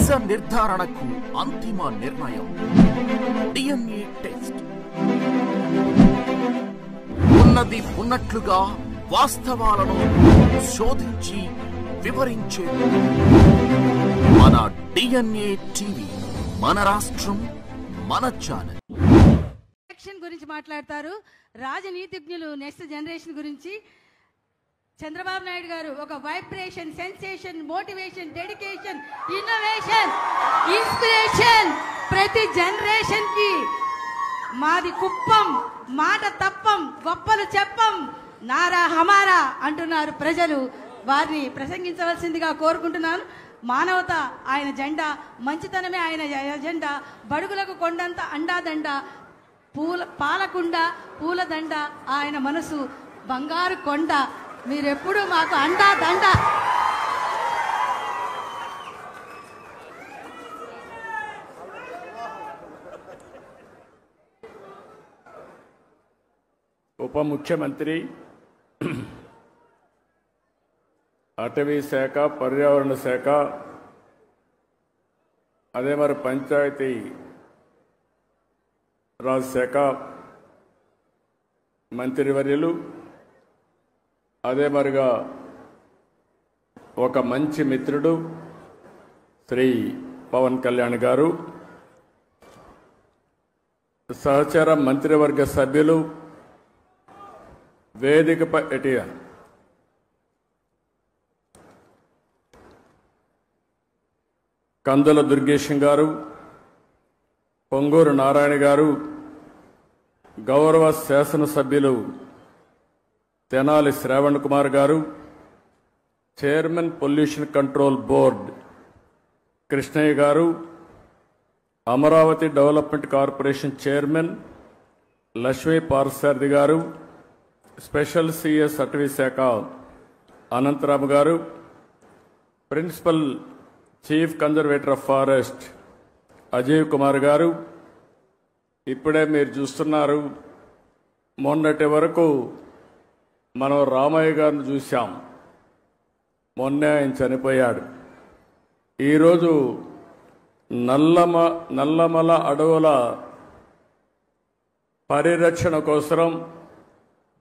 నిజ నిర్ధారణకు అంతిమ నిర్ణయం డిఎన్ఏ టెస్ట్. ఉన్నది ఉన్నట్లుగా వాస్తవాలను శోధించి వివరించే మన డిఎన్ఏ టీవీ, మన రాష్ట్రం, మన ఛానల్. ఎలక్షన్ గురించి మాట్లాడతారు రాజనీతిజ్ఞులు. నెక్స్ట్ జనరేషన్ గురించి చంద్రబాబు నాయుడు గారు ఒక vibration, sensation, motivation, dedication, innovation, inspiration ప్రతి జనరేషన్ కి. మాది కుప్పం, మాట తప్పం, గొప్పలు చెప్పం, నారా హమారా అంటున్నారు ప్రజలు. వారిని ప్రసంగించవలసిందిగా కోరుకుంటున్నాను. మానవత ఆయన జెండా, మంచితనమే ఆయన ఎజెండా, బడుగులకు కొండంత అండాదండ, పాలకుండ పూలదండ ఆయన మనసు బంగారు కొండ. మీరెప్పుడు మాకు అండా దండ. ఉప ముఖ్యమంత్రి, అటవీ శాఖ, పర్యావరణ శాఖ, అదే మరి పంచాయతీ రాజ్ శాఖ మంత్రివర్యులు, అదే మరిగా ఒక మంచి మిత్రుడు శ్రీ పవన్ కళ్యాణ్ గారు, సహచర మంత్రివర్గ సభ్యులు, వేదికపై కందుల దుర్గేశం గారు, పొంగూరు నారాయణ గారు, గౌరవ శాసనసభ్యులు తెనాలి శ్రావణ్ కుమార్ గారు, chairman pollution control board Krishnaiah గారు, Amaravati development corporation chairman Lakshmi Parthasarathi గారు, స్పెషల్ సిఎస్ అటవీ శాఖ అనంతరాము గారు, principal chief conservator of forest Ajay Kumar గారు. ఇప్పుడే మీరు చూస్తున్నారు, మొన్నటి వరకు మనం రామయ్య గారిని చూశాం, మొన్నే ఆయన చనిపోయాడు. ఈరోజు నల్లమల అడవుల పరిరక్షణ కోసం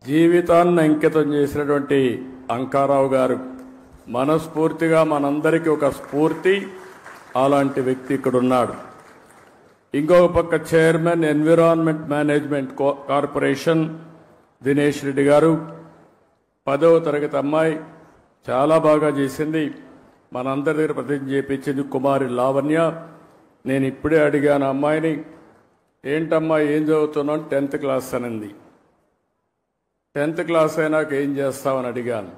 జీవితాన్ని అంకితం చేసినటువంటి అంకారావు గారు మనస్ఫూర్తిగా మనందరికీ ఒక స్ఫూర్తి. అలాంటి వ్యక్తి ఇక్కడ ఉన్నాడు. ఇంకొక పక్క chairman environment management corporation Dinesh Reddy గారు, 10వ తరగతి అమ్మాయి, చాలా బాగా చేసింది, మనందరి దగ్గర ప్రతిజ్ఞ చేయించింది కుమారి లావణ్య. నేను ఇప్పుడే అడిగాను అమ్మాయిని, ఏంటమ్మా ఏం చదువుతున్నావు? 10th క్లాస్ అనింది. 10th క్లాస్ అయినాక ఏం చేస్తామని అడిగాను.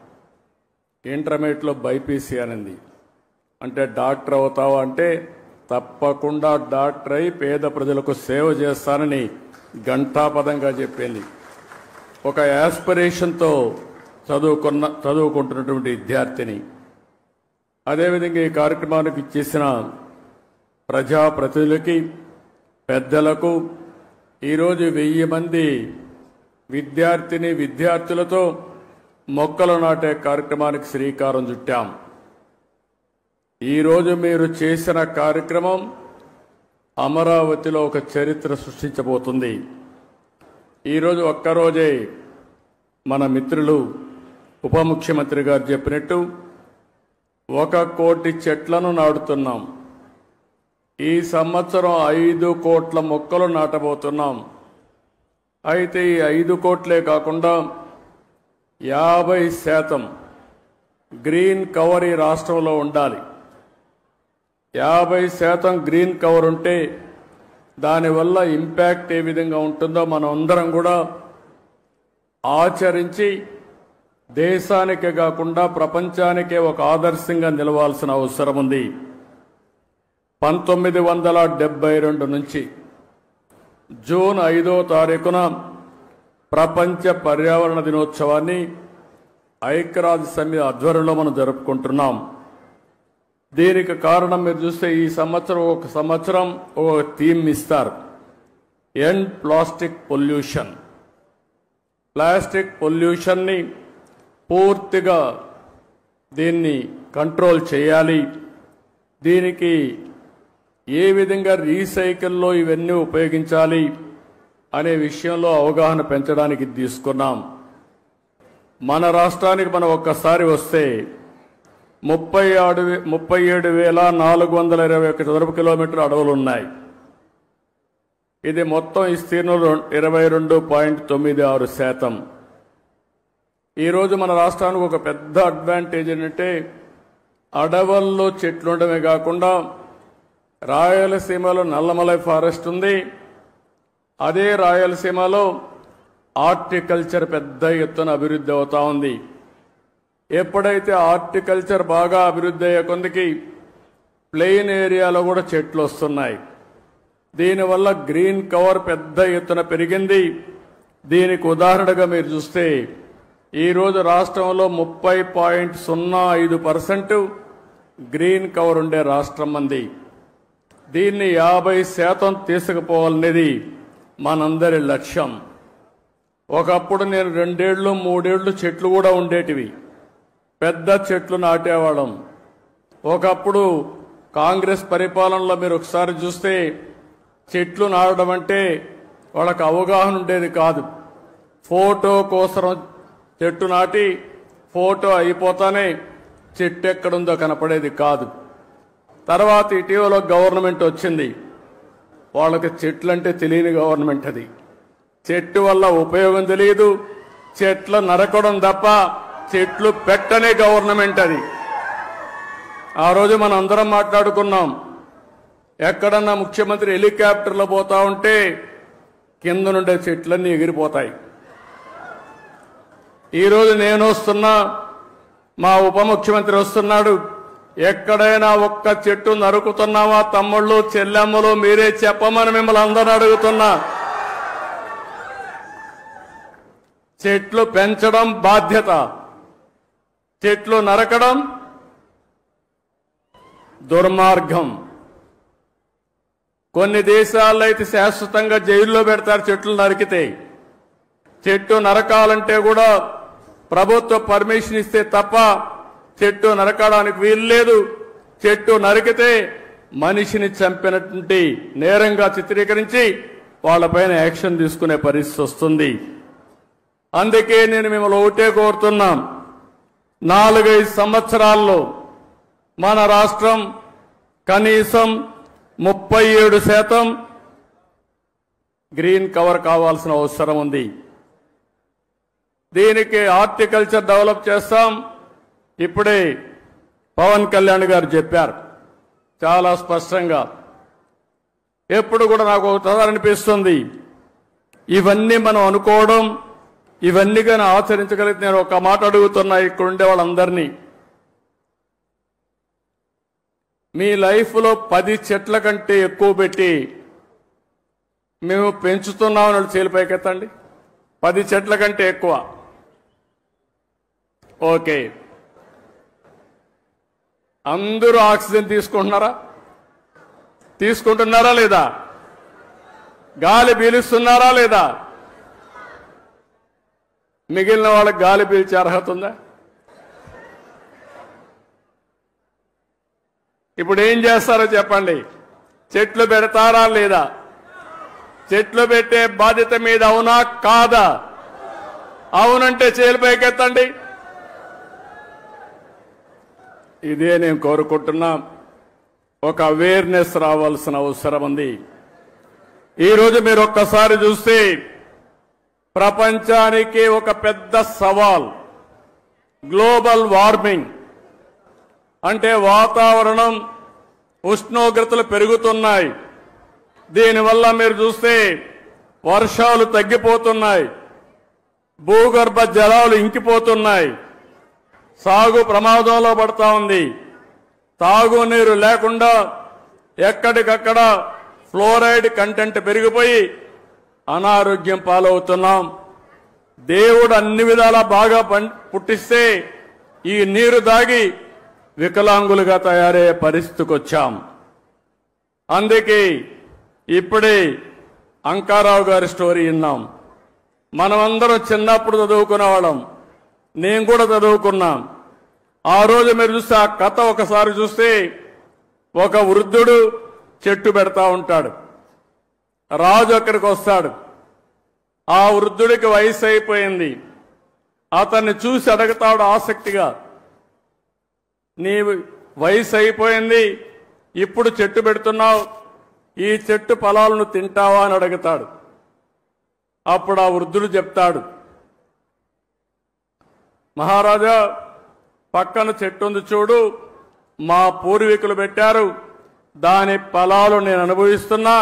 ఇంటర్మీడియట్లో బైపీసీ అనింది. అంటే డాక్టర్ అవుతావా అంటే తప్పకుండా డాక్టర్ అయి పేద ప్రజలకు సేవ చేస్తానని ఘంటాపదంగా చెప్పింది. ఒక యాస్పిరేషన్తో చదువుకుంటున్నటువంటి విద్యార్థిని. అదేవిధంగా ఈ కార్యక్రమానికి ఇచ్చేసిన ప్రజాప్రతినిధులకి, పెద్దలకు, ఈరోజు 1000 మంది విద్యార్థులతో మొక్కలు నాటే కార్యక్రమానికి శ్రీకారం చుట్టాం. ఈరోజు మీరు చేసిన కార్యక్రమం అమరావతిలో ఒక చరిత్ర సృష్టించబోతుంది. ఈరోజు ఒక్కరోజే మన మిత్రులు ఉప ముఖ్యమంత్రి గారు చెప్పినట్టు 1 కోటి చెట్లను నాటుతున్నాం. ఈ సంవత్సరం 5 కోట్ల మొక్కలు నాటబోతున్నాం. అయితే ఈ 5 కోట్లే కాకుండా 50% గ్రీన్ కవర్ ఈ రాష్ట్రంలో ఉండాలి. 50% గ్రీన్ కవర్ ఉంటే దానివల్ల ఇంపాక్ట్ ఏ విధంగా ఉంటుందో మనం అందరం కూడా ఆచరించి దేశానికే కాకుండా ప్రపంచానికే ఒక ఆదర్శంగా నిలవాల్సిన అవసరం ఉంది. 1972 నుంచి జూన్ 5వ తారీఖున ప్రపంచ పర్యావరణ దినోత్సవాన్ని ఐక్యరాజ్య సమితి ఆధ్వర్యంలో మనం జరుపుకుంటున్నాం. దీనికి కారణం మీరు చూస్తే ఈ సంవత్సరం ఒక సంవత్సరం ఒక థీమ్ ఇస్తారు, ఎండ్ ప్లాస్టిక్ పొల్యూషన్. ప్లాస్టిక్ పొల్యూషన్ని పూర్తిగా దీన్ని కంట్రోల్ చేయాలి. దీనికి ఏ విధంగా రీసైకిల్లో ఇవన్నీ ఉపయోగించాలి అనే విషయంలో అవగాహన పెంచడానికి తీసుకున్నాం. మన రాష్ట్రానికి మనం ఒక్కసారి వస్తే 37,421 చదరపు కిలోమీటర్ల అడవులు ఉన్నాయి. ఇది మొత్తం విస్తీర్ణంలో 22.96%. ఈరోజు మన రాష్ట్రానికి ఒక పెద్ద అడ్వాంటేజ్ ఏంటంటే అడవుల్లో చెట్లు ఉండడమే కాకుండా రాయలసీమలో నల్లమలై ఫారెస్ట్ ఉంది. అదే రాయలసీమలో హార్టికల్చర్ పెద్ద ఎత్తున అభివృద్ధి అవుతా ఉంది. ఎప్పుడైతే హార్టికల్చర్ బాగా అభివృద్ధి అయ్యే కొందికి ప్లెయిన్ ఏరియాలో కూడా చెట్లు వస్తున్నాయి. దీనివల్ల గ్రీన్ కవర్ పెద్ద ఎత్తున పెరిగింది. దీనికి ఉదాహరణగా మీరు చూస్తే ఈరోజు రాష్ట్రంలో 30.05% గ్రీన్ కవర్ ఉండే రాష్ట్రం మంది. దీన్ని 50% తీసుకుపోవాలనేది మనందరి లక్ష్యం. ఒకప్పుడు నేను 2 ఏళ్ళు 3 ఏళ్ళు చెట్లు కూడా ఉండేటివి, పెద్ద చెట్లు నాటేవాళ్ళం. ఒకప్పుడు కాంగ్రెస్ పరిపాలనలో మీరు ఒకసారి చూస్తే చెట్లు నాటడం అంటే వాళ్ళకి అవగాహన ఉండేది కాదు. ఫోటో కోసం చెట్టు నాటి ఫోటో అయిపోతానే చెట్టు ఎక్కడుందో కనపడేది కాదు. తర్వాత ఇటీవల గవర్నమెంట్ వచ్చింది. వాళ్ళకి చెట్లు అంటే తెలియని గవర్నమెంట్ అది. చెట్టు వల్ల ఉపయోగం తెలియదు, చెట్లు నరకడం తప్ప చెట్లు పెట్టనే గవర్నమెంట్ అది. ఆ రోజు మనం అందరం మాట్లాడుకున్నాం, ఎక్కడన్నా ముఖ్యమంత్రి హెలికాప్టర్లో పోతా ఉంటే కింద నుండే చెట్లన్నీ ఎగిరిపోతాయి. ఈరోజు నేను వస్తున్నా, మా ఉప ముఖ్యమంత్రి వస్తున్నాడు, ఎక్కడైనా ఒక్క చెట్టు నరుకుతున్నావా తమ్ముళ్ళు చెల్లెమ్మలు మీరే చెప్పమని మిమ్మల్ని అందరూ అడుగుతున్నా. చెట్లు పెంచడం బాధ్యత, చెట్లు నరకడం దుర్మార్గం. కొన్ని దేశాల్లో అయితే శాశ్వతంగా జైల్లో పెడతారు చెట్లు నరికితే. చెట్టు నరకాలంటే కూడా ప్రభుత్వ పర్మిషన్ ఇస్తే తప్ప చెట్టు నరకడానికి వీల్లేదు. చెట్టు నరికితే మనిషిని చంపినటువంటి నేరంగా చిత్రీకరించి వాళ్ళపైన యాక్షన్ తీసుకునే పరిస్థితి వస్తుంది. అందుకే నేను మిమ్మల్ని ఒకటే కోరుతున్నాం, 4-5 సంవత్సరాల్లో మన రాష్ట్రం కనీసం 37% గ్రీన్ కవర్ కావాల్సిన అవసరం ఉంది. దీనికి హార్టికల్చర్ డెవలప్ చేస్తాం. ఇప్పుడే పవన్ కళ్యాణ్ గారు చెప్పారు చాలా స్పష్టంగా. ఎప్పుడు కూడా నాకు ఒక అనిపిస్తుంది, ఇవన్నీ మనం అనుకోవడం, ఇవన్నీ కానీ ఆచరించగలిగితే నేను ఒక మాట అడుగుతున్నా ఇక్కడ ఉండే వాళ్ళందరినీ, మీ లైఫ్లో 10 చెట్ల కంటే ఎక్కువ పెట్టి మేము పెంచుతున్నామని చేలిపైకెత్తండి. 10 చెట్ల కంటే ఎక్కువ. ఓకే, అందరూ ఆక్సిజన్ తీసుకుంటున్నారా లేదా? గాలి పీలుస్తున్నారా లేదా? మిగిలిన వాళ్ళకి గాలి పీల్చే అర్హత ఉందా? ఇప్పుడు ఏం చేస్తారో చెప్పండి. చెట్లు పెడతారా లేదా? చెట్లు పెట్టే బాధ్యత మీద అవునా కాదా? అవునంటే చేలిపైకెత్తండి. ఇదే నేను కోరుకుంటున్నా. ఒక అవేర్నెస్ రావాల్సిన అవసరం ఉంది. ఈరోజు మీరు ఒక్కసారి చూస్తే ప్రపంచానికి ఒక పెద్ద సవాల్ గ్లోబల్ వార్మింగ్. అంటే వాతావరణం ఉష్ణోగ్రతలు పెరుగుతున్నాయి. దీనివల్ల మీరు చూస్తే వర్షాలు తగ్గిపోతున్నాయి, భూగర్భ జలాలు ఇంకిపోతున్నాయి, సాగు ప్రమాదంలో పడతా ఉంది. తాగునీరు లేకుండా ఎక్కడికక్కడ ఫ్లోరైడ్ కంటెంట్ పెరిగిపోయి అనారోగ్యం పాలవుతున్నాం. దేవుడు అన్ని విధాలా బాగా పుట్టిస్తే ఈ నీరు దాగి వికలాంగులుగా తయారయ్యే పరిస్థితికి వచ్చాం. అందుకే ఇప్పుడే అంకారావు గారి స్టోరీ విన్నాం. మనమందరం చిన్నప్పుడు చదువుకునే వాళ్ళం, నేను కూడా చదువుకున్నాం. ఆ రోజు మీరు చూస్తే ఆ కథ ఒకసారి చూస్తే ఒక వృద్ధుడు చెట్టు పెడతా ఉంటాడు. రాజు అక్కడికి వస్తాడు. ఆ వృద్ధుడికి వయసు అయిపోయింది. అతన్ని చూసి అడుగుతాడు ఆసక్తిగా, నీ వయసు అయిపోయింది, ఇప్పుడు చెట్టు పెడుతున్నావు, ఈ చెట్టు ఫలాలను తింటావా అని అడుగుతాడు. అప్పుడు ఆ వృద్ధుడు చెప్తాడు, మహారాజా, పక్కన చెట్టు ఉంది చూడు, మా పూర్వీకులు పెట్టారు, దాని ఫలాలు నేను అనుభవిస్తున్నా.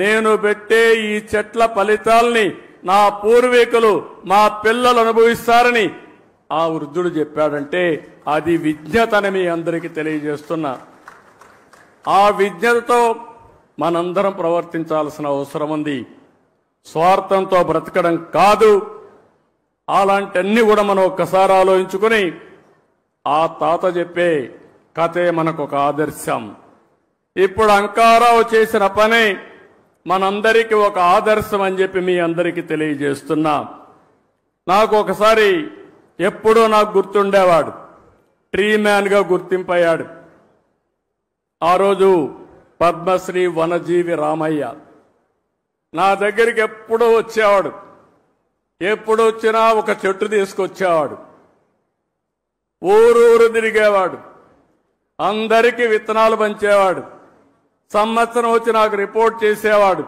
నేను పెట్టే ఈ చెట్ల ఫలితాల్ని నా పూర్వీకులు, మా పిల్లలు అనుభవిస్తారని ఆ వృద్ధుడు చెప్పాడంటే అది విజ్ఞతని మీ అందరికీ తెలియజేస్తున్నా. ఆ విజ్ఞతతో మనందరం ప్రవర్తించాల్సిన అవసరం ఉంది. స్వార్థంతో బ్రతకడం కాదు. అలాంటివన్నీ కూడా మనం ఒక్కసారి ఆలోచించుకుని ఆ తాత చెప్పే కథే మనకు ఒక ఆదర్శం. ఇప్పుడు అంకారావు చేసిన పనే మనందరికీ ఒక ఆదర్శం అని చెప్పి మీ అందరికీ తెలియజేస్తున్నా. నాకు ఒకసారి ఎప్పుడూ నాకు గుర్తుండేవాడు, ట్రీ మ్యాన్గా గుర్తింపయ్యాడు. ఆ రోజు పద్మశ్రీ వనజీవి రామయ్య నా దగ్గరికి ఎప్పుడూ వచ్చేవాడు. ఎప్పుడు వచ్చినా ఒక చెట్టు తీసుకొచ్చేవాడు. ఊరూరు తిరిగేవాడు. అందరికీ విత్తనాలు పంచేవాడు. సంవత్సరం వచ్చి నాకు రిపోర్ట్ చేసేవాడు.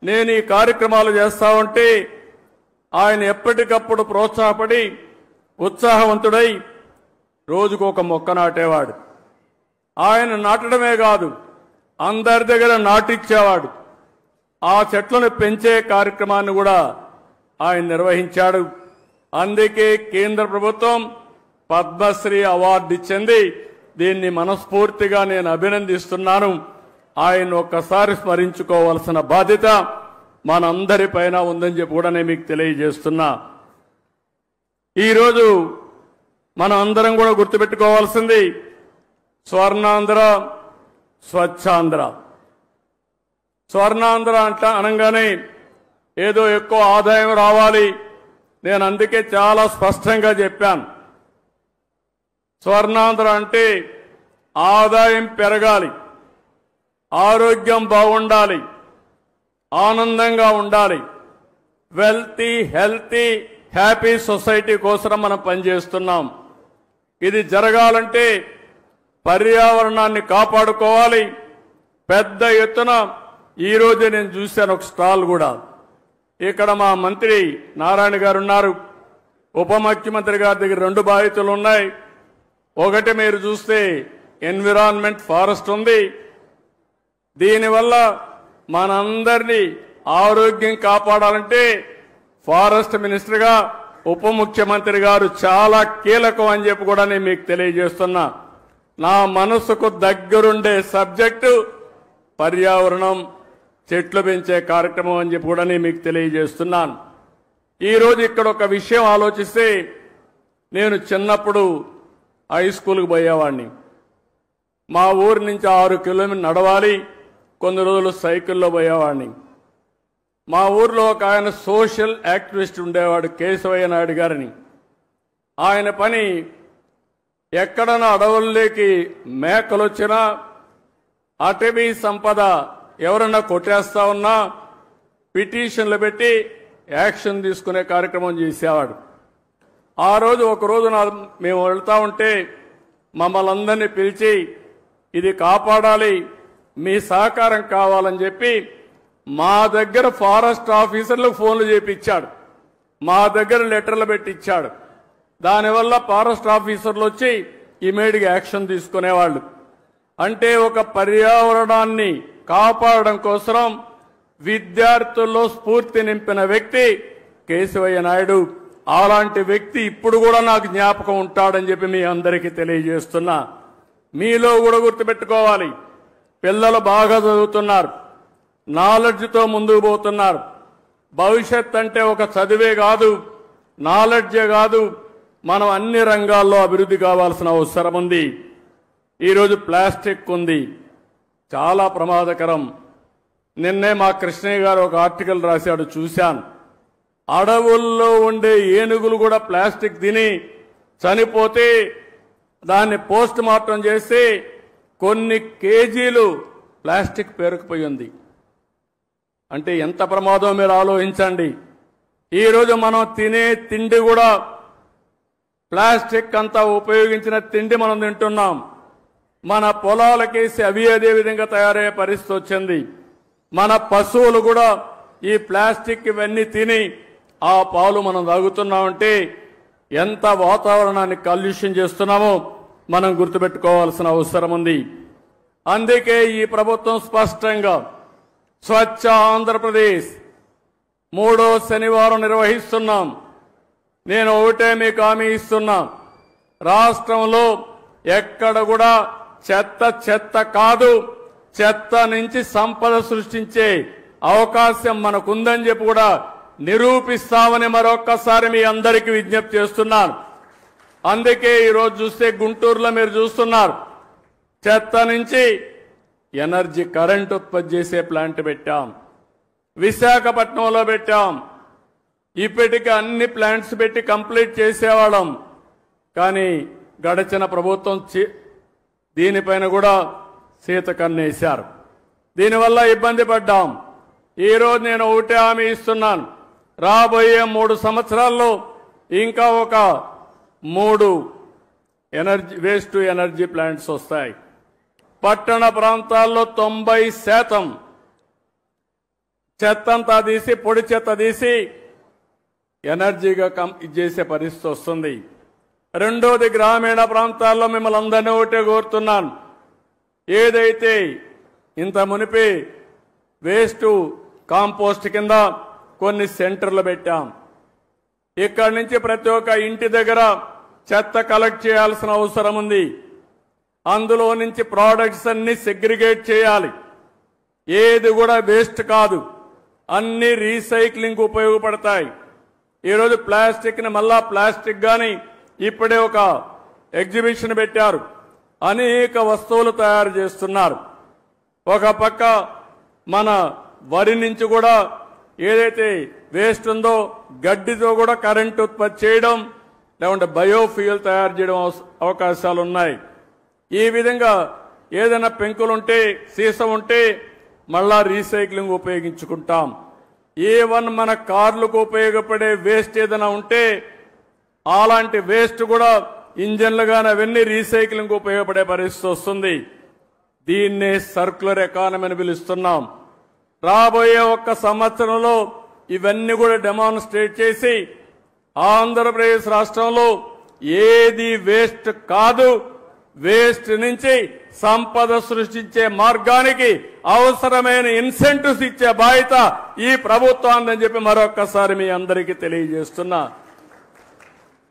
నేను ఈ కార్యక్రమాలు చేస్తా ఉంటే ఆయన ఎప్పటికప్పుడు ప్రోత్సాహపడి ఉత్సాహవంతుడై రోజుకు ఒక మొక్క నాటేవాడు. ఆయన నాటడమే కాదు, అందరి దగ్గర నాటిచ్చేవాడు. ఆ చెట్లను పెంచే కార్యక్రమాన్ని కూడా ఆయన నిర్వహించాడు. అందుకే కేంద్ర ప్రభుత్వం పద్మశ్రీ అవార్డు ఇచ్చింది. దీన్ని మనస్ఫూర్తిగా నేను అభినందిస్తున్నాను. ఆయన ఒక్కసారి స్మరించుకోవాల్సిన బాధ్యత మనందరిపైన ఉందని చెప్పి కూడా నేను మీకు తెలియజేస్తున్నా. ఈరోజు మనం అందరం కూడా గుర్తుపెట్టుకోవాల్సింది స్వర్ణాంధ్ర, స్వచ్ఛాంధ్ర. స్వర్ణాంధ్ర అనగానే ఏదో ఎక్కువ ఆదాయం రావాలి. నేను అందుకే చాలా స్పష్టంగా చెప్పాను. స్వర్ణాంధ్ర అంటే ఆదాయం పెరగాలి, ఆరోగ్యం బాగుండాలి, ఆనందంగా ఉండాలి. వెల్తీ, హెల్తీ, హ్యాపీ సొసైటీ కోసం మనం పనిచేస్తున్నాం. ఇది జరగాలంటే పర్యావరణాన్ని కాపాడుకోవాలి. పెద్ద ఎత్తున ఈరోజు నేను చూశాను ఒక స్టాల్ కూడా. ఇక్కడ మా మంత్రి నారాయణ గారు ఉన్నారు. ఉప ముఖ్యమంత్రి గారి దగ్గర 2 బాధ్యతలు ఉన్నాయి. ఒకటి మీరు చూస్తే ఎన్విరాన్మెంట్, ఫారెస్ట్ ఉంది. దీనివల్ల మనందరినీ ఆరోగ్యం కాపాడాలంటే ఫారెస్ట్ మినిస్టర్గా ఉప ముఖ్యమంత్రి గారు చాలా కీలకం అని చెప్పి కూడా నేను మీకు తెలియజేస్తున్నా. నా మనసుకు దగ్గరుండే సబ్జెక్టు పర్యావరణం, చెట్లు పెంచే కార్యక్రమం అని చెప్పి కూడా నేను మీకు తెలియజేస్తున్నాను. ఈరోజు ఇక్కడ ఒక విషయం ఆలోచిస్తే, నేను చిన్నప్పుడు హై స్కూల్కి పోయేవాడిని. మా ఊరి నుంచి 6 కిలోమీటర్లు నడవాలి, కొన్ని రోజులు సైకిల్లో పోయేవాడిని. మా ఊర్లో ఒక ఆయన సోషల్ యాక్టివిస్ట్ ఉండేవాడు, కేశవయ్య నాయుడు గారిని. ఆయన పని ఎక్కడన్నా అడవుల్లోకి మేకలు వచ్చినా, అటవీ సంపద ఎవరన్నా కొట్టేస్తా ఉన్నా పిటిషన్లు పెట్టి యాక్షన్ తీసుకునే కార్యక్రమం చేసేవాడు. ఆ రోజు ఒకరోజు మేము వెళ్తా ఉంటే మమ్మల్ని అందరినీ పిలిచి ఇది కాపాడాలి, మీ సహకారం కావాలని చెప్పి మా దగ్గర ఫారెస్ట్ ఆఫీసర్లకు ఫోన్లు చేపించాడు, మా దగ్గర లెటర్లు పెట్టించాడు. దానివల్ల ఫారెస్ట్ ఆఫీసర్లు వచ్చి ఇమీడియట్గా యాక్షన్ తీసుకునేవాళ్ళు. అంటే ఒక పర్యావరణాన్ని కాపాడడం కోసం విద్యార్థుల్లో స్ఫూర్తి నింపిన వ్యక్తి కేశవయ్య నాయుడు. అలాంటి వ్యక్తి ఇప్పుడు కూడా నాకు జ్ఞాపకం ఉంటాడని చెప్పి మీ అందరికీ తెలియజేస్తున్నా. మీలో కూడా గుర్తుపెట్టుకోవాలి, పిల్లలు బాగా చదువుతున్నారు, నాలెడ్జ్తో ముందుకు పోతున్నారు. భవిష్యత్ అంటే ఒక చదివే కాదు, నాలెడ్జే కాదు, మనం అన్ని రంగాల్లో అభివృద్ధి కావాల్సిన అవసరం ఉంది. ఈరోజు ప్లాస్టిక్ ఉంది, చాలా ప్రమాదకరం. నిన్నే మా కృష్ణయ్య గారు ఒక ఆర్టికల్ రాశాడు, చూశాను. అడవుల్లో ఉండే ఏనుగులు కూడా ప్లాస్టిక్ తిని చనిపోతే దాన్ని పోస్ట్ మార్టం చేసి కొన్ని కేజీలు ప్లాస్టిక్ పేరుకుపోయి ఉంది. అంటే ఎంత ప్రమాదం మీరు ఆలోచించండి. ఈరోజు మనం తినే తిండి కూడా ప్లాస్టిక్ అంతా ఉపయోగించిన తిండి మనం తింటున్నాం. మన పొలాలకేసి అవి అదే విధంగా తయారయ్యే పరిస్థితి వచ్చింది. మన పశువులు కూడా ఈ ప్లాస్టిక్ ఇవన్నీ తిని ఆ పాలు మనం తాగుతున్నామంటే ఎంత వాతావరణాన్ని కాలుష్యం చేస్తున్నామో మనం గుర్తుపెట్టుకోవాల్సిన అవసరం ఉంది. అందుకే ఈ ప్రభుత్వం స్పష్టంగా స్వచ్ఛ ఆంధ్రప్రదేశ్ 3వ శనివారం నిర్వహిస్తున్నాం. నేను ఒకటే మీకు హామీ ఇస్తున్నా, రాష్ట్రంలో ఎక్కడ కూడా చెత్త కాదు, చెత్త నుంచి సంపద సృష్టించే అవకాశం మనకుందని చెప్పి కూడా నిరూపిస్తామని మరొక్కసారి మీ అందరికీ విజ్ఞప్తి చేస్తున్నాను. అందుకే ఈరోజు చూస్తే గుంటూరులో మీరు చూస్తున్నారు, చెత్త నుంచి ఎనర్జీ కరెంట్ ఉత్పత్తి చేసే ప్లాంట్ పెట్టాం. విశాఖపట్నంలో పెట్టాం. ఇప్పటికీ అన్ని ప్లాంట్స్ పెట్టి కంప్లీట్ చేసేవాళ్ళం. కానీ గడిచిన ప్రభుత్వం దీనిపైన కూడా సీత కన్నేశారు. దీనివల్ల ఇబ్బంది పడ్డాం. ఈరోజు నేను ఒకటే హామీ ఇస్తున్నాను, రాబోయే 3 సంవత్సరాల్లో ఇంకా ఒక 3 వేస్ట్ టు ఎనర్జీ ప్లాంట్స్ వస్తాయి. పట్టణ ప్రాంతాల్లో 90% చెత్తంతా తీసి పొడి చెత్త తీసి ఎనర్జీగా చేసే పరిస్థితి వస్తుంది. రెండోది, గ్రామీణ ప్రాంతాల్లో మిమ్మల్ని అందరినీ ఒకటే కోరుతున్నాను, ఏదైతే ఇంత మునిపి వేస్ట్ కాంపోస్ట్ కింద కొన్ని సెంటర్లు పెట్టాం. ఇక్కడి నుంచి ప్రతి ఒక్క ఇంటి దగ్గర చెత్త కలెక్ట్ చేయాల్సిన అవసరం ఉంది. అందులో నుంచి ప్రోడక్ట్స్ అన్ని సెగ్రిగేట్ చేయాలి. ఏది కూడా వేస్ట్ కాదు, అన్ని రీసైక్లింగ్ ఉపయోగపడతాయి. ఈరోజు ప్లాస్టిక్ ని మళ్ళా ప్లాస్టిక్ గాని ఇప్పుడే ఒక ఎగ్జిబిషన్ పెట్టారు. అనేక వస్తువులు తయారు చేస్తున్నారు. ఒక పక్క మన వరి నుంచి కూడా ఏదైతే వేస్ట్ ఉందో గడ్డితో కూడా కరెంట్ ఉత్పత్తి చేయడం, లేకుంటే బయోఫ్యూయల్ తయారు చేయడం అవకాశాలు ఉన్నాయి. ఈ విధంగా ఏదైనా పెంకులుంటే సీసం ఉంటే మళ్ళా రీసైక్లింగ్ ఉపయోగించుకుంటాం. ఏవన్ మన కార్లకు ఉపయోగపడే వేస్ట్ ఏదైనా ఉంటే అలాంటి వేస్ట్ కూడా ఇంజన్లు కానీ అవన్నీ రీసైక్లింగ్ ఉపయోగపడే పరిస్థితి వస్తుంది. దీన్నే సర్క్యులర్ ఎకానమీ అని పిలుస్తున్నాం. రాబోయే 1 సంవత్సరంలో ఇవన్నీ కూడా డెమాన్స్ట్రేట్ చేసి ఆంధ్రప్రదేశ్ రాష్ట్రంలో ఏది వేస్ట్ కాదు, వేస్ట్ నుంచి సంపద సృష్టించే మార్గానికి అవసరమైన ఇన్సెంటివ్స్ ఇచ్చే బాధ్యత ఈ ప్రభుత్వాన్ని చెప్పి మరొక్కసారి మీ అందరికీ తెలియజేస్తున్నా.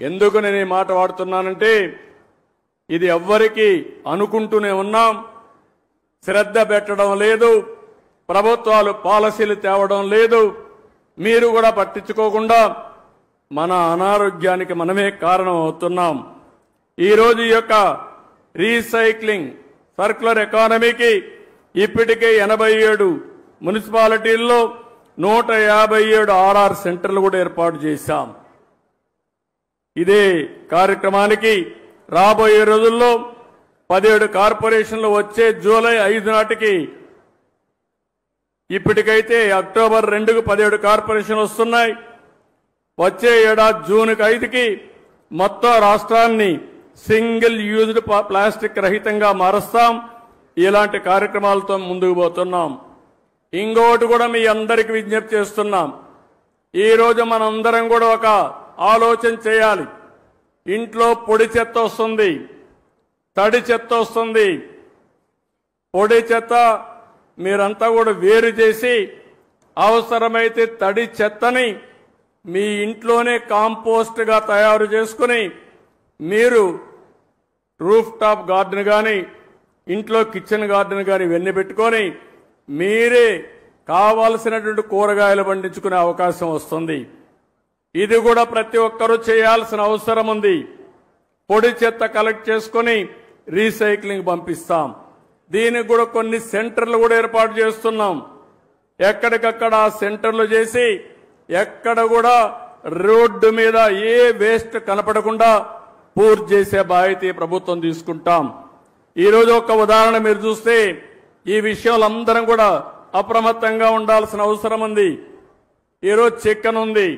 ఎందుకు నేను ఈ మాట వాడుతున్నానంటే ఇది ఎవ్వరికి అనుకుంటూనే ఉన్నాం, శ్రద్ధ పెట్టడం లేదు, ప్రభుత్వాలు పాలసీలు తేవడం లేదు, మీరు కూడా పట్టించుకోకుండా మన అనారోగ్యానికి మనమే కారణం అవుతున్నాం. ఈరోజు ఈ యొక్క రీసైక్లింగ్ సర్క్యులర్ ఎకానమీకి ఇప్పటికే 87 మున్సిపాలిటీల్లో 157 ఆర్ఆర్ సెంటర్లు కూడా ఏర్పాటు చేశాం. ఇదే కార్యక్రమానికి రాబోయే రోజుల్లో 17 కార్పొరేషన్లు వచ్చే జూలై 5 నాటికి, ఇప్పటికైతే అక్టోబర్ 2కు 17 కార్పొరేషన్లు వస్తున్నాయి. వచ్చే ఏడాది జూన్ 5కి మొత్తం రాష్ట్రాన్ని సింగిల్ యూజ్డ్ ప్లాస్టిక్ రహితంగా మారుస్తాం. ఇలాంటి కార్యక్రమాలతో ముందుకు పోతున్నాం. ఇంకోటి కూడా మీ అందరికీ విజ్ఞప్తి చేస్తున్నాం. ఈరోజు మనందరం కూడా ఒక ఆలోచన చేయాలి. ఇంట్లో పొడి చెత్త వస్తుంది, తడి చెత్త వస్తుంది. పొడి చెత్త మీరంతా కూడా వేరు చేసి అవసరమైతే తడి చెత్తని మీ ఇంట్లోనే కాంపోస్ట్ గా తయారు చేసుకుని మీరు రూఫ్ టాప్ గార్డెన్ కానీ ఇంట్లో కిచెన్ గార్డెన్ కానీ ఇవన్నీ పెట్టుకొని మీరే కావాల్సినటువంటి కూరగాయలు పండించుకునే అవకాశం వస్తుంది. ఇది కూడా ప్రతి ఒక్కరూ చేయాల్సిన అవసరం ఉంది. పొడి చెత్త కలెక్ట్ చేసుకుని రీసైక్లింగ్ పంపిస్తాం. దీనికి కూడా కొన్ని సెంటర్లు కూడా ఏర్పాటు చేస్తున్నాం. ఎక్కడికక్కడ ఆ సెంటర్లు చేసి ఎక్కడ కూడా రోడ్డు మీద ఏ వేస్ట్ కనపడకుండా పూర్తి చేసే బాధ్యత ప్రభుత్వం తీసుకుంటాం. ఈరోజు ఒక ఉదాహరణ మీరు చూస్తే ఈ విషయంలో అందరం కూడా అప్రమత్తంగా ఉండాల్సిన అవసరం ఉంది. ఈరోజు చికెన్ ఉంది,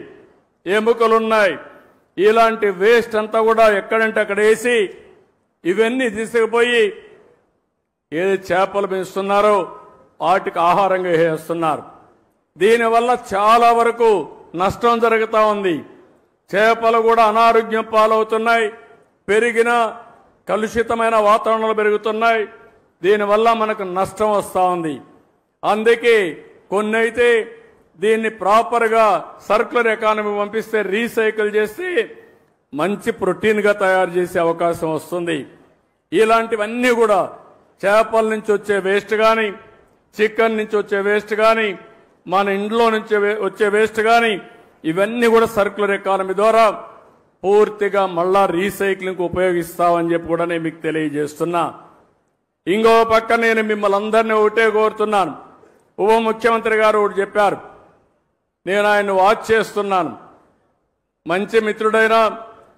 ఎముకలున్నాయి, ఇలాంటి వేస్ట్ అంతా కూడా ఎక్కడంటే అక్కడ వేసి ఇవన్నీ తీసుకుపోయి ఏది చేపలు పెంచుతున్నారో వాటికి ఆహారంగా వేస్తున్నారు. దీనివల్ల చాలా వరకు నష్టం జరుగుతూ ఉంది. చేపలు కూడా అనారోగ్యం పాలవుతున్నాయి. పెరిగిన కలుషితమైన వాతావరణాలు పెరుగుతున్నాయి. దీనివల్ల మనకు నష్టం వస్తూ ఉంది. అందుకే కొన్ని అయితే దీన్ని ప్రాపర్గా సర్క్యులర్ ఎకానమీ పంపిస్తే రీసైకిల్ చేసి మంచి ప్రోటీన్గా తయారు చేసే అవకాశం వస్తుంది. ఇలాంటివన్నీ కూడా చేపల నుంచి వచ్చే వేస్ట్ కానీ, చికెన్ నుంచి వచ్చే వేస్ట్ కానీ, మన ఇంట్లో నుంచి వచ్చే వేస్ట్ కానీ, ఇవన్నీ కూడా సర్క్యులర్ ఎకానమీ ద్వారా పూర్తిగా మళ్ళా రీసైక్లింగ్ ఉపయోగిస్తామని చెప్పి కూడా నేను మీకు తెలియజేస్తున్నా. ఇంకో పక్క నేను మిమ్మల్ని అందరినీ ఒకటే కోరుతున్నాను. ఉప ముఖ్యమంత్రి గారు ఒకటి చెప్పారు, నేను ఆయన్ని వాచ్ చేస్తున్నాను. మంచి మిత్రుడైన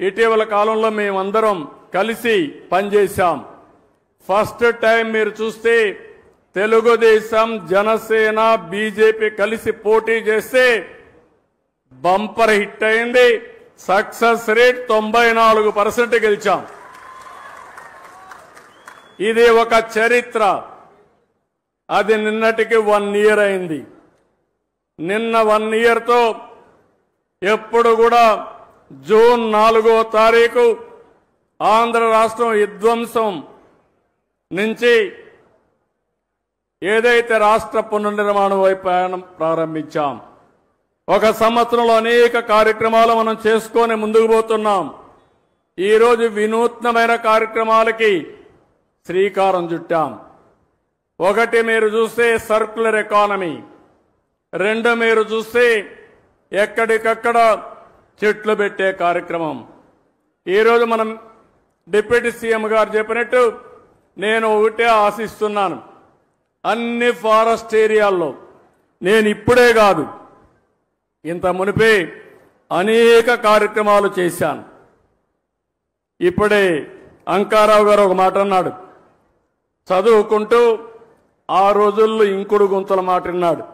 ఇటీవల కాలంలో మేమందరం కలిసి పనిచేశాం. ఫస్ట్ టైం మీరు చూస్తే తెలుగుదేశం, జనసేన, బీజేపీ కలిసి పోటీ చేస్తే బంపర్ హిట్ అయింది. సక్సెస్ రేట్ 94% గెలిచాం. ఇది ఒక చరిత్ర. అది నిన్నటికి 1 year అయింది. నిన్న 1 yearతో ఎప్పుడు కూడా జూన్ 4వ తారీఖు ఆంధ్ర రాష్ట్రం విధ్వంసం నుంచి ఏదైతే రాష్ట్ర పునర్నిర్మాణం వైపు ప్రయాణం ప్రారంభించాం. ఒక సంవత్సరంలో అనేక కార్యక్రమాలు మనం చేసుకొని ముందుకు పోతున్నాం. ఈరోజు వినూత్నమైన కార్యక్రమాలకి శ్రీకారం చుట్టాం. ఒకటి మీరు చూస్తే సర్క్యులర్ ఎకానమీ, 2 మీరు చూస్తే ఎక్కడికక్కడ చెట్లు పెట్టే కార్యక్రమం. ఈరోజు మనం డిప్యూటీ సీఎం గారు చెప్పినట్టు నేను ఒకటే ఆశిస్తున్నాను, అన్ని ఫారెస్ట్ ఏరియాల్లో నేను ఇప్పుడే కాదు ఇంత మునిపే అనేక కార్యక్రమాలు చేశాను. ఇప్పుడే అంకారావు గారు ఒక మాట అన్నాడు, చదువుకుంటూ ఆ రోజుల్లో ఇంకుడు గుంతల మాట విన్నాడు,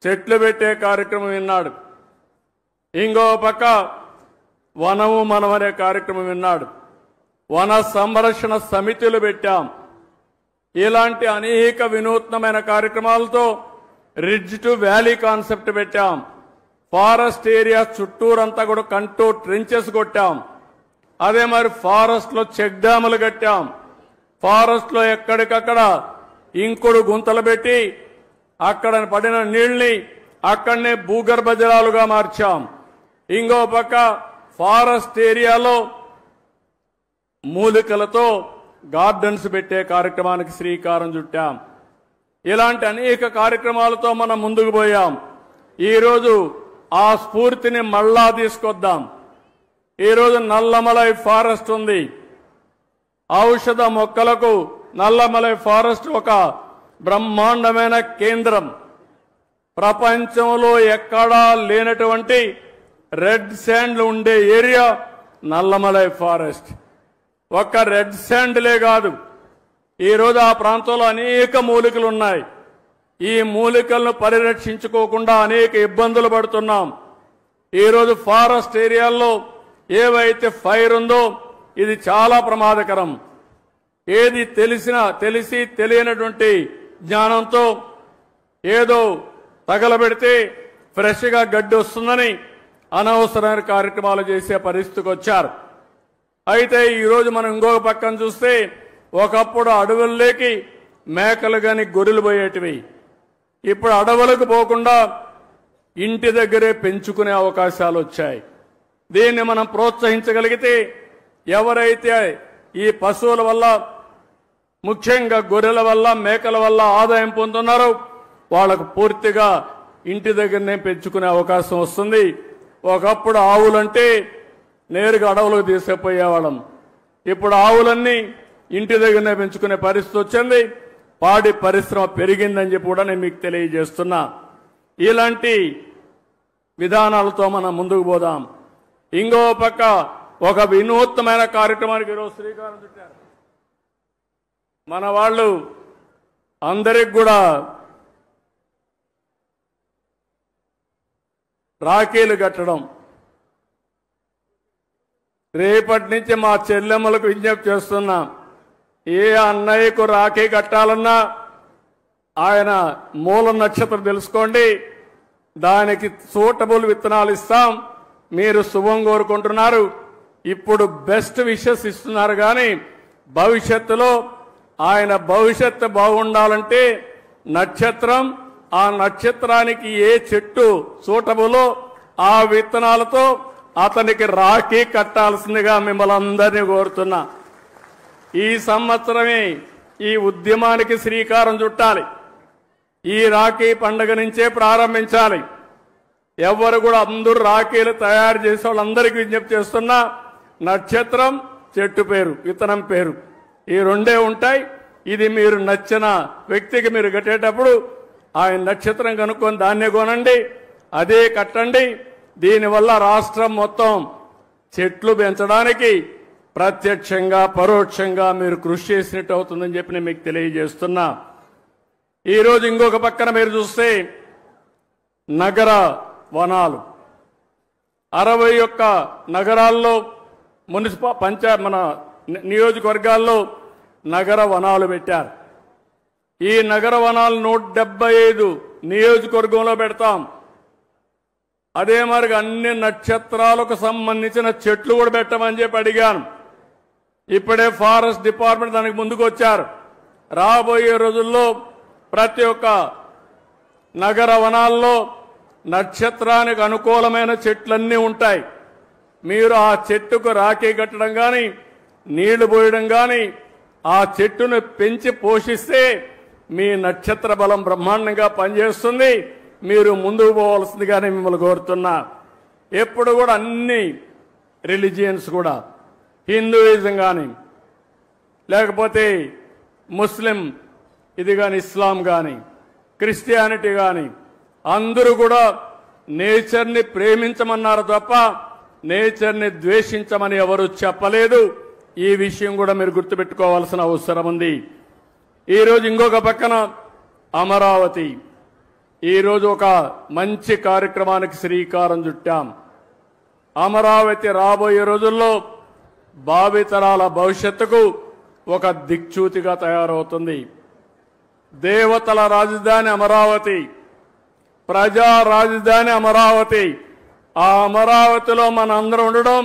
చెట్లు పెట్టే కార్యక్రమం విన్నాడు, ఇంకో పక్క వనము మనం అనే కార్యక్రమం విన్నాడు, వన సంరక్షణ సమితులు పెట్టాం. ఇలాంటి అనేక వినూత్నమైన కార్యక్రమాలతో రిడ్జ్ టు వ్యాలీ కాన్సెప్ట్ పెట్టాం. ఫారెస్ట్ ఏరియా చుట్టూరంతా కూడా కంటూ ట్రెంచెస్ కొట్టాం. అదే మరి ఫారెస్ట్ లో చెక్ డ్యాములు కట్టాం. ఫారెస్ట్ లో ఎక్కడికక్కడ ఇంకుడు గుంతలు పెట్టి అక్కడ పడిన నీళ్ని అక్కడనే భూగర్భ జలాలుగా మార్చాం. ఇంకో పక్క ఫారెస్ట్ ఏరియాలో మూలికలతో గార్డెన్స్ పెట్టే కార్యక్రమానికి శ్రీకారం చుట్టాం. ఇలాంటి అనేక కార్యక్రమాలతో మనం ముందుకు పోయాం. ఈరోజు ఆ స్ఫూర్తిని మళ్ళా తీసుకొద్దాం. ఈరోజు నల్లమలై ఫారెస్ట్ ఉంది. ఔషధ మొక్కలకు నల్లమలై ఫారెస్ట్ ఒక బ్రహ్మాండమైన కేంద్రం. ప్రపంచంలో ఎక్కడా లేనటువంటి రెడ్ శాండ్లు ఉండే ఏరియా నల్లమలై ఫారెస్ట్. ఒక్క రెడ్ శాండ్లే కాదు, ఈరోజు ఆ ప్రాంతంలో అనేక మూలికలు ఉన్నాయి. ఈ మూలికలను పరిరక్షించుకోకుండా అనేక ఇబ్బందులు పడుతున్నాం. ఈరోజు ఫారెస్ట్ ఏరియాల్లో ఏవైతే ఫైర్ ఉందో ఇది చాలా ప్రమాదకరం. ఏది తెలిసి తెలియనటువంటి జ్ఞానంతో ఏదో తగలబెడితే ఫ్రెష్గా గడ్డి వస్తుందని అనవసరమైన కార్యక్రమాలు చేసే పరిస్థితికి వచ్చారు. అయితే ఈరోజు మనం ఇంకొక పక్కన చూస్తే ఒకప్పుడు అడవుల్లోకి మేకలు గాని గొర్రెలు పోయేటివి. ఇప్పుడు అడవులకు పోకుండా ఇంటి దగ్గరే పెంచుకునే అవకాశాలు వచ్చాయి. దీన్ని మనం ప్రోత్సహించగలిగితే ఎవరైతే ఈ పశువుల వల్ల ముఖ్యంగా గొర్రెల వల్ల మేకల వల్ల ఆదాయం పొందుతున్నారో వాళ్లకు పూర్తిగా ఇంటి దగ్గరనే పెంచుకునే అవకాశం వస్తుంది. ఒకప్పుడు ఆవులంటే నేరుగా అడవులకు తీసుకుపోయేవాళ్ళం. ఇప్పుడు ఆవులన్నీ ఇంటి దగ్గరనే పెంచుకునే పరిస్థితి వచ్చింది. పాడి పరిశ్రమ పెరిగిందని చెప్పి కూడా నేను మీకు తెలియజేస్తున్నా. ఇలాంటి విధానాలతో మనం ముందుకు పోదాం. ఇంకో పక్క ఒక వినూత్నమైన కార్యక్రమానికి ఈరోజు శ్రీకారం చుట్టారు. మన వాళ్ళు అందరికి కూడా రాఖీలు కట్టడం. రేపటి నుంచి మా చెల్లెమ్మలకు విజ్ఞప్తి చేస్తున్నా, ఏ అన్నయ్యకు రాఖీ కట్టాలన్నా ఆయన మూల నక్షత్రం తెలుసుకోండి, దానికి సూటబుల్ విత్తనాలు ఇస్తాం. మీరు శుభం కోరుకుంటున్నారు, ఇప్పుడు బెస్ట్ విషెస్ ఇస్తున్నారు, కానీ భవిష్యత్తులో ఆయన భవిష్యత్తు బాగుండాలంటే నక్షత్రం, ఆ నక్షత్రానికి ఏ చెట్టు సూటబులో ఆ విత్తనాలతో అతనికి రాఖీ కట్టాల్సిందిగా మిమ్మల్ని అందరినీ కోరుతున్నా. ఈ సంవత్సరమే ఈ ఉద్యమానికి శ్రీకారం చుట్టాలి. ఈ రాఖీ పండుగ నుంచే ప్రారంభించాలి. ఎవరు కూడా అందరూ రాఖీలు తయారు చేసే వాళ్ళందరికీ విజ్ఞప్తి చేస్తున్నా, నక్షత్రం, చెట్టు పేరు, విత్తనం పేరు, ఈ రెండే ఉంటాయి. ఇది మీరు నచ్చిన వ్యక్తికి మీరు కట్టేటప్పుడు ఆయన నక్షత్రం కనుక్కొని దాన్నే కొనండి, అదే కట్టండి. దీనివల్ల రాష్ట్రం మొత్తం చెట్లు పెంచడానికి ప్రత్యక్షంగా పరోక్షంగా మీరు కృషి చేసినట్టు అవుతుందని చెప్పి నేను మీకు తెలియజేస్తున్నా. ఈరోజు ఇంకొక పక్కన మీరు చూస్తే నగర వనాలు 61 నగరాల్లో మన నియోజకవర్గాల్లో నగర వనాలు పెట్టారు. ఈ నగర వనాలు 175 నియోజకవర్గంలో పెడతాం. అదే మరి అన్ని నక్షత్రాలకు సంబంధించిన చెట్లు కూడా పెట్టమని చెప్పి అడిగాను. ఇప్పుడే ఫారెస్ట్ డిపార్ట్మెంట్ దానికి ముందుకు వచ్చారు. రాబోయే రోజుల్లో ప్రతి ఒక్క నగర వనాల్లో నక్షత్రానికి అనుకూలమైన చెట్లన్నీ ఉంటాయి. మీరు ఆ చెట్టుకు రాఖీ కట్టడం కానీ, నీళ్లు పోయడం కానీ, ఆ చెట్టును పెంచి పోషిస్తే మీ నక్షత్ర బలం బ్రహ్మాండంగా పనిచేస్తుంది. మీరు ముందుకు పోవాల్సిందిగానే మిమ్మల్ని కోరుతున్నా. ఎప్పుడు కూడా అన్ని రిలీజియన్స్ కూడా, హిందూయిజం కానీ, లేకపోతే ముస్లిం ఇది కానీ, ఇస్లాం కానీ, క్రిస్టియానిటీ కానీ, అందరూ కూడా నేచర్ని ప్రేమించమన్నారు తప్ప నేచర్ని ద్వేషించమని ఎవరు చెప్పలేదు. ఈ విషయం కూడా మీరు గుర్తుపెట్టుకోవాల్సిన అవసరం ఉంది. ఈరోజు ఇంకొక పక్కన అమరావతి, ఈరోజు ఒక మంచి కార్యక్రమానికి శ్రీకారం చుట్టాం. అమరావతి రాబోయే రోజుల్లో భావితరాల భవిష్యత్తుకు ఒక దిక్చూతిగా తయారవుతుంది. దేవతల రాజధాని అమరావతి, ప్రజా రాజధాని అమరావతి. ఆ అమరావతిలో మనందరం ఉండడం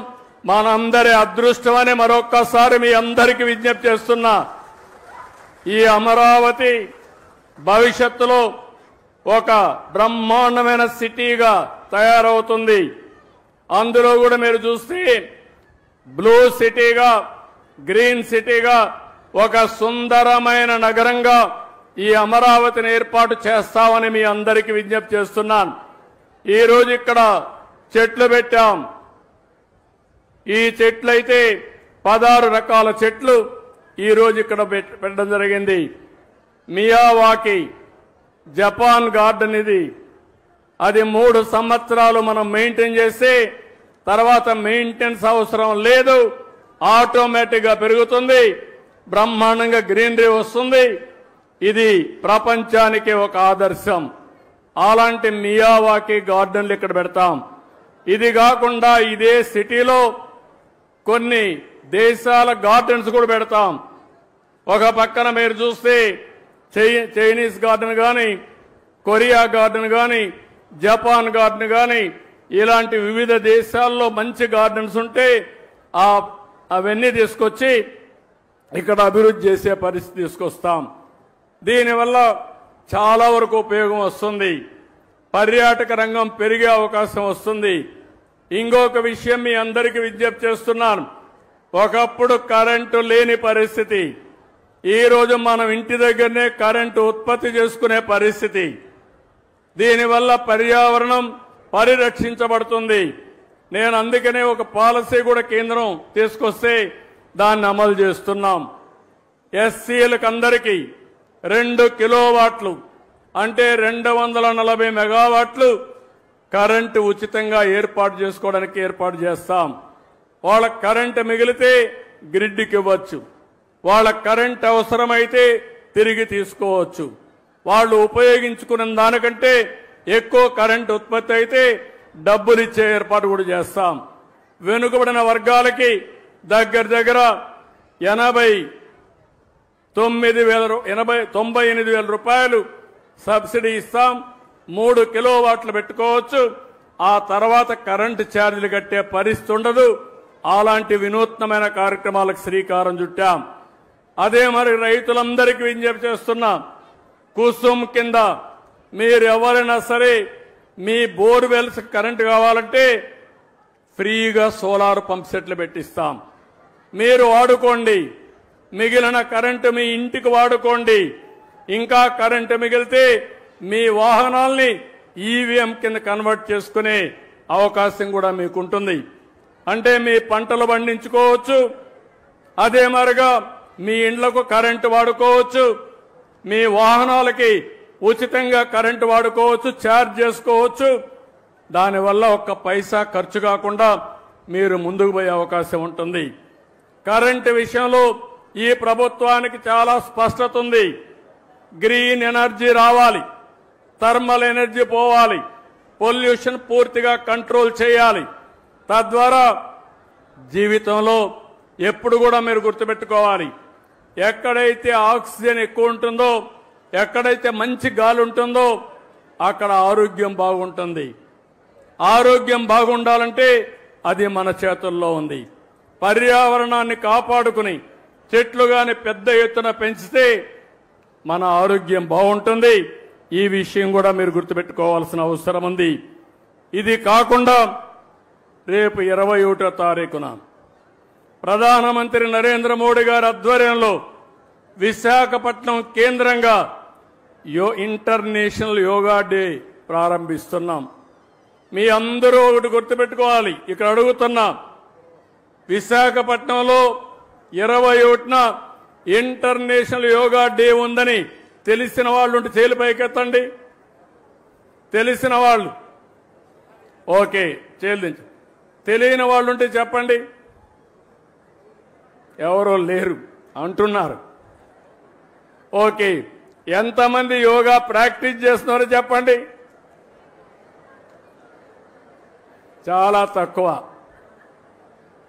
మనందరి అదృష్టమని మరొక్కసారి మీ అందరికీ విజ్ఞప్తి చేస్తున్నా. ఈ అమరావతి భవిష్యత్తులో ఒక బ్రహ్మాండమైన సిటీగా తయారవుతుంది. అందులో కూడా మీరు చూస్తే బ్లూ సిటీగా, గ్రీన్ సిటీగా, ఒక సుందరమైన నగరంగా ఈ అమరావతిని ఏర్పాటు చేస్తామని మీ అందరికీ విజ్ఞప్తి చేస్తున్నాను. ఈరోజు ఇక్కడ చెట్లు పెట్టాం. ఈ చెట్లయితే 16 రకాల చెట్లు ఈరోజు ఇక్కడ పెట్టడం జరిగింది. మియావాకి జపాన్ గార్డెన్ ఇది. అది 3 సంవత్సరాలు మనం మెయింటైన్ చేస్తే తర్వాత మెయింటెనెన్స్ అవసరం లేదు, ఆటోమేటిక్గా పెరుగుతుంది, బ్రహ్మాండంగా గ్రీనరీ వస్తుంది. ఇది ప్రపంచానికి ఒక ఆదర్శం. అలాంటి మియావాకి గార్డెన్లు ఇక్కడ పెడతాం. ఇది కాకుండా ఇదే సిటీలో కొన్ని దేశాల గార్డెన్స్ కూడా పెడతాం. ఒక పక్కన మీరు చూస్తే చైనీస్ గార్డెన్ కానీ, కొరియా గార్డెన్ కానీ, జపాన్ గార్డెన్ కానీ, ఇలాంటి వివిధ దేశాల్లో మంచి గార్డెన్స్ ఉంటే అవన్నీ తీసుకొచ్చి ఇక్కడ అభివృద్ధి చేసే పరిస్థితి తీసుకొస్తాం. దీనివల్ల చాలా వరకు ఉపయోగం వస్తుంది. పర్యాటక రంగం పెరిగే అవకాశం వస్తుంది. ఇంకొక విషయం మీ అందరికీ విజ్ఞప్తి చేస్తున్నాను. ఒకప్పుడు కరెంటు లేని పరిస్థితి, ఈరోజు మనం ఇంటి దగ్గరనే కరెంటు ఉత్పత్తి చేసుకునే పరిస్థితి. దీనివల్ల పర్యావరణం పరిరక్షించబడుతుంది. నేను అందుకనే ఒక పాలసీ కూడా కేంద్రం తీసుకొస్తే దాన్ని అమలు చేస్తున్నాం. ఎస్సీలకు అందరికీ 2 కిలోవాట్లు అంటే 240 మెగావాట్లు కరెంటు ఉచితంగా ఏర్పాటు చేసుకోవడానికి ఏర్పాటు చేస్తాం. వాళ్ళ కరెంటు మిగిలితే గ్రిడ్కి ఇవ్వచ్చు, వాళ్ళ కరెంట్ అవసరమైతే తిరిగి తీసుకోవచ్చు. వాళ్ళు ఉపయోగించుకున్న దానికంటే ఎక్కువ కరెంట్ ఉత్పత్తి అయితే డబ్బులు ఇచ్చే ఏర్పాటు కూడా చేస్తాం. వెనుకబడిన వర్గాలకి దగ్గర 98,000 రూపాయలు సబ్సిడీ ఇస్తాం. 3 కిలోవాట్లు పెట్టుకోవచ్చు. ఆ తర్వాత కరెంటు ఛార్జీలు కట్టే పరిస్థితి ఉండదు. అలాంటి వినూత్నమైన కార్యక్రమాలకు శ్రీకారం చుట్టాం. అదే మరి రైతులందరికీ విజ్ఞప్తి చేస్తున్నాం. కుసుమ్ కింద మీరు ఎవరైనా సరే మీ బోర్వెల్స్ కరెంటు కావాలంటే ఫ్రీగా సోలార్ పంప్ సెట్లు పెట్టిస్తాం. మీరు వాడుకోండి. మిగిలిన కరెంటు మీ ఇంటికి వాడుకోండి. ఇంకా కరెంటు మిగిలితే మీ వాహనాల్ని ఈవీఎం కింద కన్వర్ట్ చేసుకునే అవకాశం కూడా మీకుంటుంది. అంటే మీ పంటలు పండించుకోవచ్చు. అదే మరిగా మీ ఇండ్లకు కరెంటు వాడుకోవచ్చు. మీ వాహనాలకి ఉచితంగా కరెంటు వాడుకోవచ్చు, ఛార్జ్ చేసుకోవచ్చు. దానివల్ల ఒక్క పైసా ఖర్చు కాకుండా మీరు ముందుకు పోయే అవకాశం ఉంటుంది. కరెంటు విషయంలో ఈ ప్రభుత్వానికి చాలా స్పష్టత ఉంది. గ్రీన్ ఎనర్జీ రావాలి, థర్మల్ ఎనర్జీ పోవాలి, పొల్యూషన్ పూర్తిగా కంట్రోల్ చేయాలి. తద్వారా జీవితంలో ఎప్పుడు కూడా మీరు గుర్తుపెట్టుకోవాలి, ఎక్కడైతే ఆక్సిజన్ ఎక్కువ ఉంటుందో, ఎక్కడైతే మంచి గాలి ఉంటుందో అక్కడ ఆరోగ్యం బాగుంటుంది. ఆరోగ్యం బాగుండాలంటే అది మన చేతుల్లో ఉంది. పర్యావరణాన్ని కాపాడుకుని చెట్లు గాని పెద్ద ఎత్తున పెంచితే మన ఆరోగ్యం బాగుంటుంది. ఈ విషయం కూడా మీరు గుర్తుపెట్టుకోవాల్సిన అవసరం ఉంది. ఇది కాకుండా రేపు 21వ తారీఖున ప్రధానమంత్రి నరేంద్ర మోడీ గారి ఆధ్వర్యంలో విశాఖపట్నం కేంద్రంగా ఇంటర్నేషనల్ యోగా డే ప్రారంభిస్తున్నాం. మీ అందరూ ఒకటి గుర్తుపెట్టుకోవాలి. ఇక్కడ అడుగుతున్నా, విశాఖపట్నంలో 21న ఇంటర్నేషనల్ యోగా డే ఉందని తెలిసిన వాళ్ళు ఉంటే చేలు పైకెత్తండి. తెలిసిన వాళ్ళు ఓకే చేలు దించు. తెలియని వాళ్ళు ఉంటే చెప్పండి. ఎవరో లేరు అంటున్నారు. ఓకే, ఎంతమంది యోగా ప్రాక్టీస్ చేస్తున్నారో చెప్పండి. చాలా తక్కువ.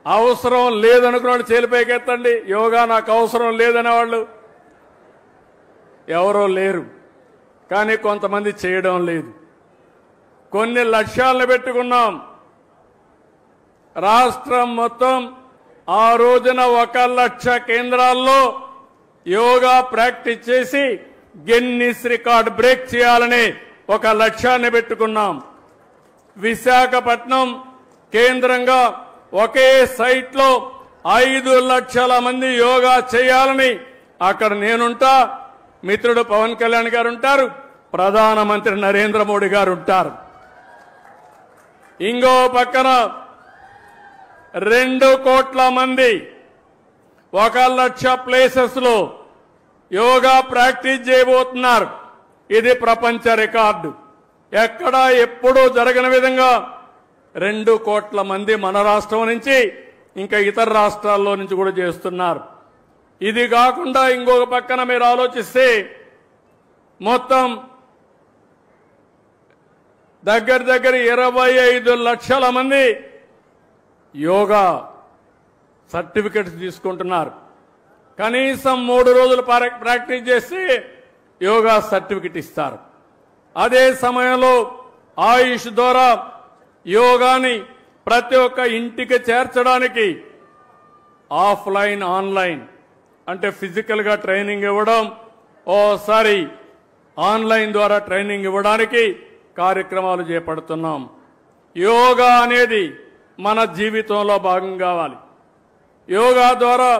అవసరం లేదనుకున్న వాళ్ళు చేలు పైకెత్తండి. యోగా నాకు అవసరం లేదనే వాళ్ళు ఎవరో లేరు. కానీ కొంతమంది చేయడం లేదు. కొన్ని లక్ష్యాలను పెట్టుకున్నాం. రాష్ట్రం మొత్తం ఆ రోజున 1,00,000 కేంద్రాల్లో యోగా ప్రాక్టీస్ చేసి గిన్నిస్ రికార్డ్ బ్రేక్ చేయాలని ఒక లక్ష్యాన్ని పెట్టుకున్నాం. విశాఖపట్నం కేంద్రంగా ఒకే సైట్లో 5 లక్షల మంది యోగా చేయాలని అక్కడ నేనుంటా, మిత్రుడు పవన్ కళ్యాణ్ గారు ఉంటారు, ప్రధానమంత్రి నరేంద్ర మోడీ గారు ఉంటారు. ఇంకో పక్కన 2 కోట్ల మంది 1,00,000 ప్లేసెస్ లో యోగా ప్రాక్టీస్ చేయబోతున్నారు. ఇది ప్రపంచ రికార్డు. ఎక్కడా ఎప్పుడూ జరగని విధంగా 2 కోట్ల మంది మన రాష్ట్రం నుంచి ఇంకా ఇతర రాష్ట్రాల్లో నుంచి కూడా చేస్తున్నారు. ఇది కాకుండా ఇంకొక పక్కన మీరు ఆలోచిస్తే మొత్తం దగ్గర 25 లక్షల మంది యోగా సర్టిఫికెట్స్ తీసుకుంటున్నారు. కనీసం 3 రోజులు ప్రాక్టీస్ చేసి యోగా సర్టిఫికెట్ ఇస్తారు. అదే సమయంలో ఆయుష్ ద్వారా యోగాని ప్రతి ఒక్క ఇంటికి చేర్చడానికి ఆఫ్లైన్ ఆన్లైన్ అంటే ఫిజికల్ గా ట్రైనింగ్ ఇవ్వడం, ఓసారి ఆన్లైన్ ద్వారా ట్రైనింగ్ ఇవ్వడానికి కార్యక్రమాలు చేపడుతున్నాం. యోగా అనేది మన జీవితంలో భాగం కావాలి. యోగా ద్వారా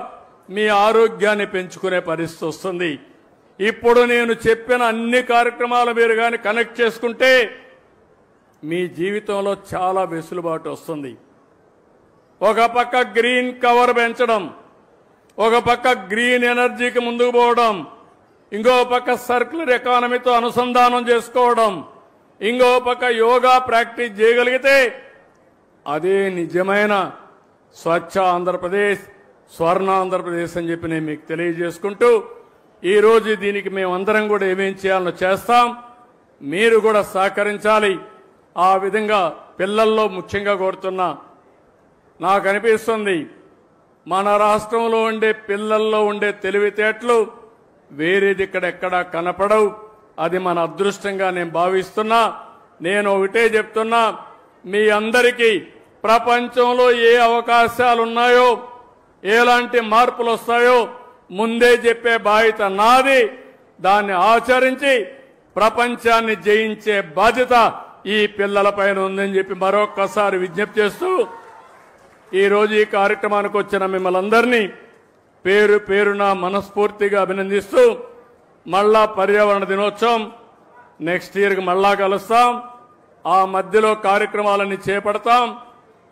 మీ ఆరోగ్యాన్ని పెంచుకునే పరిస్థితి వస్తుంది. ఇప్పుడు నేను చెప్పిన అన్ని కార్యక్రమాలు మీరు కానీ కనెక్ట్ చేసుకుంటే మీ జీవితంలో చాలా వెసులుబాటు వస్తుంది. ఒక పక్క గ్రీన్ కవర్ పెంచడం, ఒక పక్క గ్రీన్ ఎనర్జీకి ముందుకు పోవడం, ఇంకో పక్క సర్క్యులర్ ఎకానమీతో అనుసంధానం చేసుకోవడం, ఇంకో పక్క యోగా ప్రాక్టీస్ చేయగలిగితే అదే నిజమైన స్వచ్ఛ ఆంధ్రప్రదేశ్, స్వర్ణ ఆంధ్రప్రదేశ్ అని చెప్పి నేను మీకు తెలియజేసుకుంటూ ఈరోజు దీనికి మేమందరం కూడా ఏమేం చేయాలో చేస్తాం. మీరు కూడా సహకరించాలి. ఆ విధంగా పిల్లల్లో ముఖ్యంగా కోరుతున్నా, నాకు అనిపిస్తుంది మన రాష్ట్రంలో ఉండే పిల్లల్లో ఉండే తెలివితేటలు వేరేది ఇక్కడెక్కడా కనపడవు. అది మన అదృష్టంగా నేను భావిస్తున్నా. నేను ఒకటే చెప్తున్నా, మీ అందరికీ ప్రపంచంలో ఏ అవకాశాలు ఉన్నాయో, ఎలాంటి మార్పులు వస్తాయో ముందే చెప్పే బాధ్యత నాది. దాన్ని ఆచరించి ప్రపంచాన్ని జయించే బాధ్యత ఈ పిల్లలపైన ఉందని చెప్పి మరొక్కసారి విజ్ఞప్తి చేస్తూ, ఈరోజు ఈ కార్యక్రమానికి వచ్చిన మిమ్మల్ని అందరినీ పేరు పేరున మనస్ఫూర్తిగా అభినందిస్తూ, మళ్ళా పర్యావరణ దినోత్సవం నెక్స్ట్ ఇయర్కి మళ్ళా కలుస్తాం. ఆ మధ్యలో కార్యక్రమాలన్నీ చేపడతాం.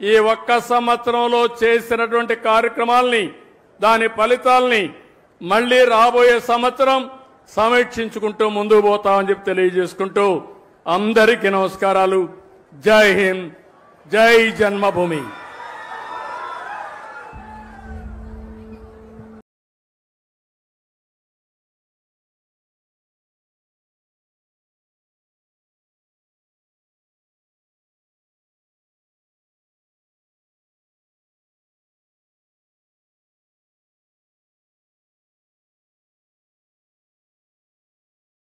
ఈ ఒక్క సంవత్సరంలో చేసినటువంటి కార్యక్రమాల్ని, దాని ఫలితాల్ని మళ్లీ రాబోయే సంవత్సరం సమీక్షించుకుంటూ ముందుకు పోతామని చెప్పి తెలియజేసుకుంటూ అందరికీ నమస్కారాలు. జై హింద్, జై జన్మభూమి.